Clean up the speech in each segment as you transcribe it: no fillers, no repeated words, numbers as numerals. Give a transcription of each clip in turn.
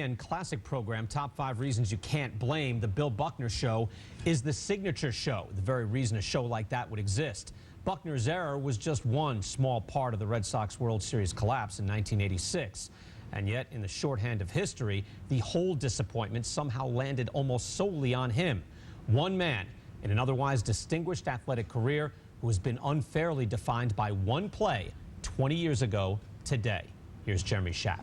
And classic program, Top 5 Reasons You Can't Blame. The Bill Buckner Show is the signature show, the very reason a show like that would exist. Buckner's error was just one small part of the Red Sox World Series collapse in 1986. And yet, in the shorthand of history, the whole disappointment somehow landed almost solely on him. One man in an otherwise distinguished athletic career who has been unfairly defined by one play 20 years ago today. Here's Jeremy Schaap.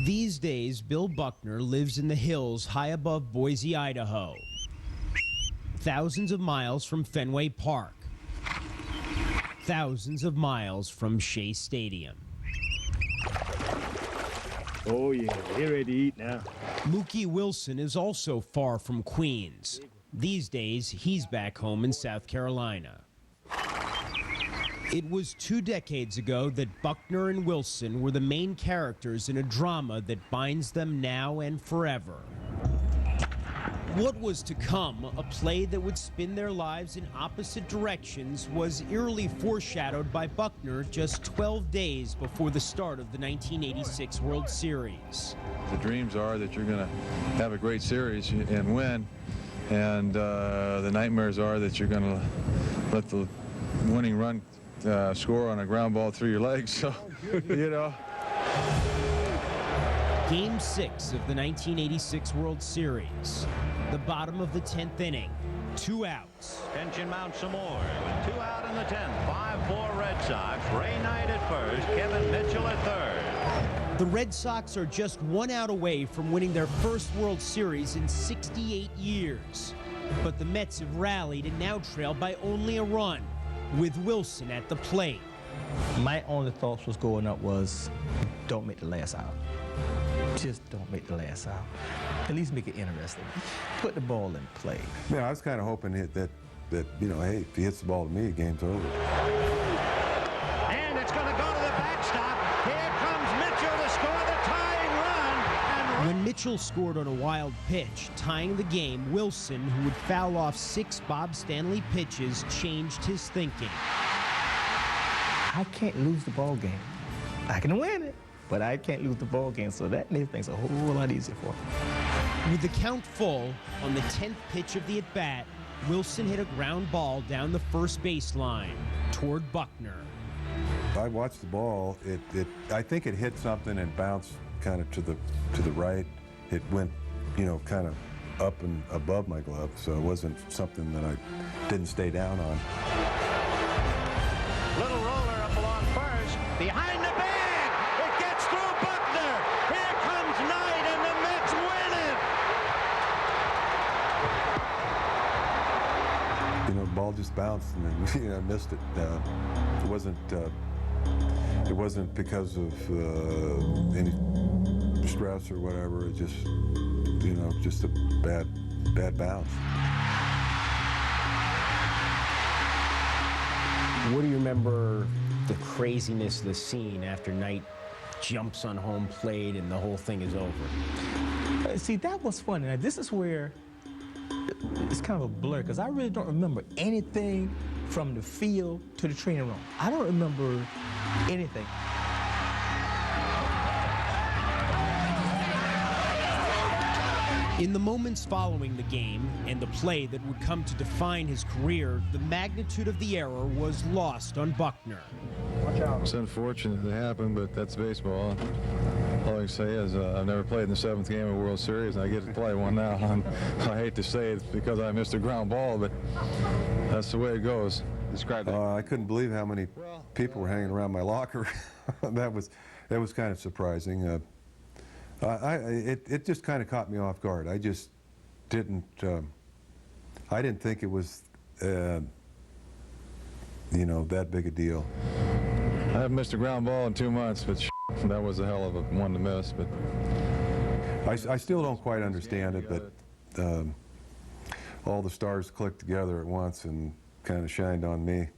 These days, Bill Buckner lives in the hills high above Boise, Idaho, thousands of miles from Fenway Park, thousands of miles from Shea Stadium. Oh yeah, they're ready to eat now. Mookie Wilson is also far from Queens. These days, he's back home in South Carolina. It was 2 decades ago that Buckner and Wilson were the main characters in a drama that binds them now and forever. What was to come, a play that would spin their lives in opposite directions, was eerily foreshadowed by Buckner just 12 days before the start of the 1986 World Series. The dreams are that you're going to have a great series and win, and the nightmares are that you're going to let the winning run score on a ground ball through your legs, so, you know. Game 6 of the 1986 World Series. The bottom of the 10th inning. 2 outs. Tension mounts some more. With 2 out in the 10th. 5-4 Red Sox. Ray Knight at first. Kevin Mitchell at third. The Red Sox are just 1 out away from winning their first World Series in 68 years. But the Mets have rallied and now trail by only a run, with Wilson at the plate. My only thoughts was going up was, don't make the last out. Just don't make the last out. At least make it interesting. Put the ball in play. Yeah, I was kind of hoping that you know, hey, if he hits the ball to me, the game's over. And it's going to go to the backstop. Here comes Mitchell to score the tying run. When Mitchell scored on a wild pitch, tying the game, Wilson, who would foul off 6 Bob Stanley pitches, changed his thinking. I can't lose the ball game. I can win it, but I can't lose the ball game, so that makes things a whole lot easier for me. With the count full, on the 10th pitch of the at-bat, Wilson hit a ground ball down the first baseline toward Buckner. I watched the ball. I think it hit something and bounced kind of to the right. It went, you know, kind of up and above my glove, so it wasn't something that I didn't stay down on. Little roller up along first. Behind the bag. It gets through Buckner. Here comes Knight, and the Mets win it. You know, the ball just bounced and then, you know, I missed it. It wasn't because of any stress or whatever. It just, you know, just a bad bounce. What do you remember the craziness of the scene after Knight jumps on home plate and the whole thing is over? See, that was funny. Now, this is where it's kind of a blur, because I really don't remember anything from the field to the training room. I don't remember anything. In the moments following the game and the play that would come to define his career, the magnitude of the error was lost on Buckner. It's unfortunate it happened, but that's baseball. All I can say is I've never played in the 7th game of the World Series, and I get to play one now. I hate to say it's because I missed a ground ball, but that's the way it goes. Describe that. I couldn't believe how many people were hanging around my locker. that was kind of surprising. It just kind of caught me off guard. I just didn't. I didn't think it was, you know, that big a deal. I haven't missed a ground ball in 2 months, but that was a hell of a one to miss. But I still don't quite understand it, but all the stars clicked together at once and kind of shined on me.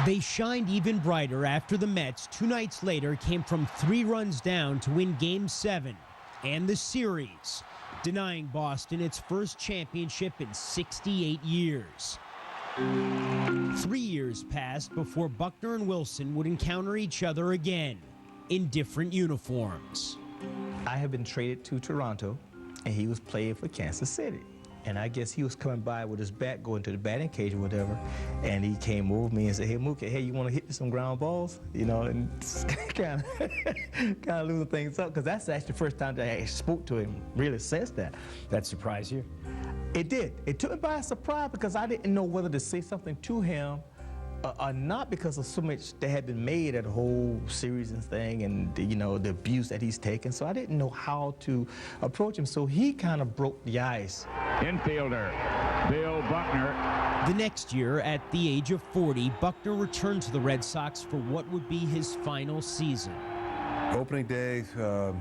They shined even brighter after the Mets, 2 nights later, came from 3 runs down to win Game 7 and the series, denying Boston its first championship in 68 years. 3 years passed before Buckner and Wilson would encounter each other again in different uniforms. I had been traded to Toronto, and he was playing for Kansas City. And I guess he was coming by with his bat, going to the batting cage or whatever, and he came over me and said, "Hey, Mookie, hey, you want to hit me some ground balls?" You know, and kind of losing things up, because that's actually the first time that I spoke to him really since that. That surprised you? It did. It took me by surprise because I didn't know whether to say something to him or not, because of so much that had been made of the whole series and thing, and you know, the abuse that he's taken. So I didn't know how to approach him. So he kind of broke the ice. Infielder, Bill Buckner. The next year, at the age of 40, Buckner returned to the Red Sox for what would be his final season. Opening day, got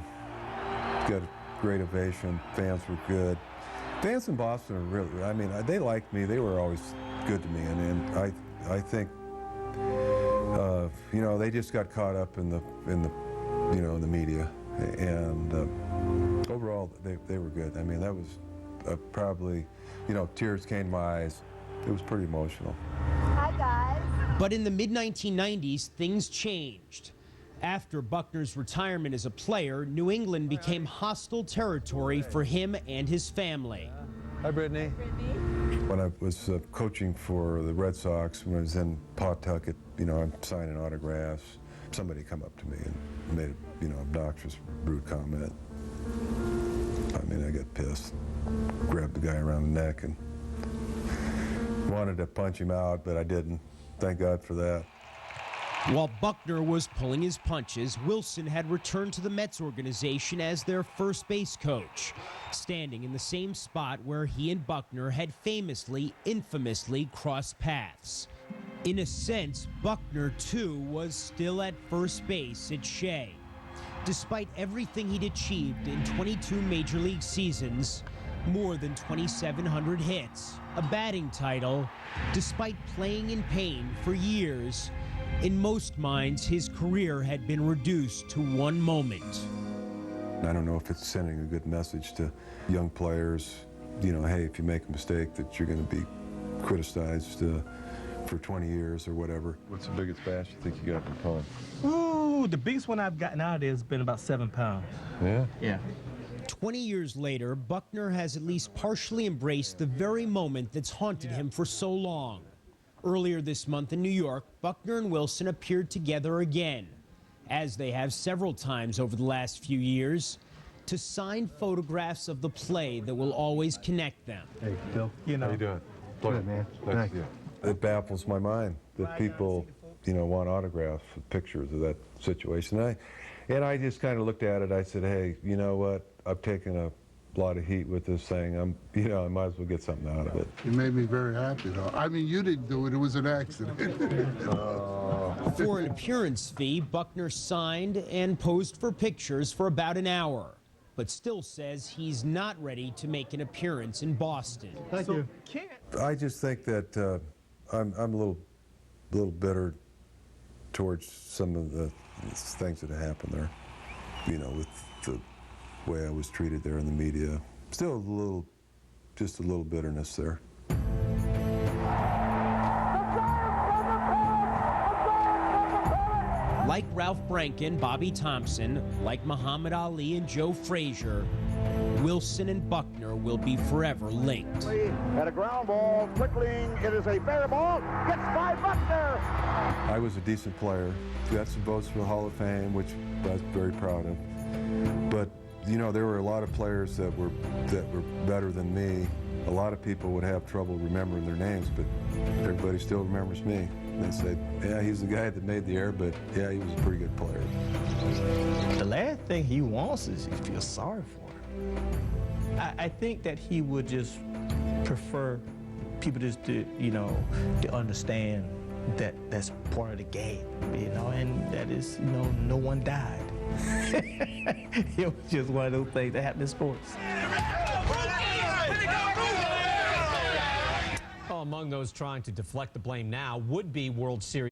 a great ovation. Fans were good. Fans in Boston are really, I mean, they liked me. They were always good to me, and I think, you know, they just got caught up in the you know, in the media, and overall they were good. I mean, that was probably, you know, tears came to my eyes. It was pretty emotional. Hi guys. But in the mid-1990s, things changed. After Buckner's retirement as a player, New England became hostile territory for him and his family. Hi, Brittany. When I was coaching for the Red Sox, when I was in Pawtucket, you know, I'm signing autographs. Somebody come up to me and made a, you know, obnoxious, rude comment. I mean, I got pissed. Grabbed the guy around the neck and wanted to punch him out, but I didn't. Thank God for that. While Buckner was pulling his punches, Wilson had returned to the Mets organization as their first base coach, standing in the same spot where he and Buckner had infamously crossed paths. In a sense, Buckner, too, was still at first base at Shea. Despite everything he'd achieved in 22 Major League seasons, more than 2,700 hits, a batting title, despite playing in pain for years, in most minds, his career had been reduced to one moment. I don't know if it's sending a good message to young players, you know, hey, if you make a mistake that you're going to be criticized for 20 years or whatever. What's the biggest bash you think you got from pulling? Ooh, the biggest one I've gotten out of there has been about 7 pounds. Yeah? Yeah. 20 years later, Buckner has at least partially embraced the very moment that's haunted him for so long. Earlier this month in New York, Buckner and Wilson appeared together again, as they have several times over the last few years, to sign photographs of the play that will always connect them. Hey, Bill. You know. How you doing? Good, man. Thank you. It baffles my mind that people, you know, want autographs, pictures of that situation. And I just kind of looked at it. I said, hey, you know what? I've taken a lot of heat with this thing. You know, I might as well get something out of it. You made me very happy, though. I mean, you didn't do it. It was an accident. For an appearance fee, Buckner signed and posed for pictures for about an hour, but still says he's not ready to make an appearance in Boston. Thank you. I just think that I'm a little bitter towards some of the things that have happened there. You know, with the way I was treated there in the media. Still just a little bitterness there. Like Ralph Branken, Bobby Thompson, like Muhammad Ali and Joe Frazier, Wilson and Buckner will be forever linked. At a ground ball, trickling, it is a fair ball, gets by Buckner. I was a decent player, got some votes for the Hall of Fame, which I was very proud of. But you know, there were a lot of players that were better than me. A lot of people would have trouble remembering their names, but everybody still remembers me. They said, yeah, he's the guy that made the air, but yeah, he was a pretty good player. The last thing he wants is you feel sorry for him. I think that he would just prefer people just to, you know, to understand that that's part of the game, you know, and that is, you know, no one died. It was just one of those things that happen in sports. Well, among those trying to deflect the blame now would be World Series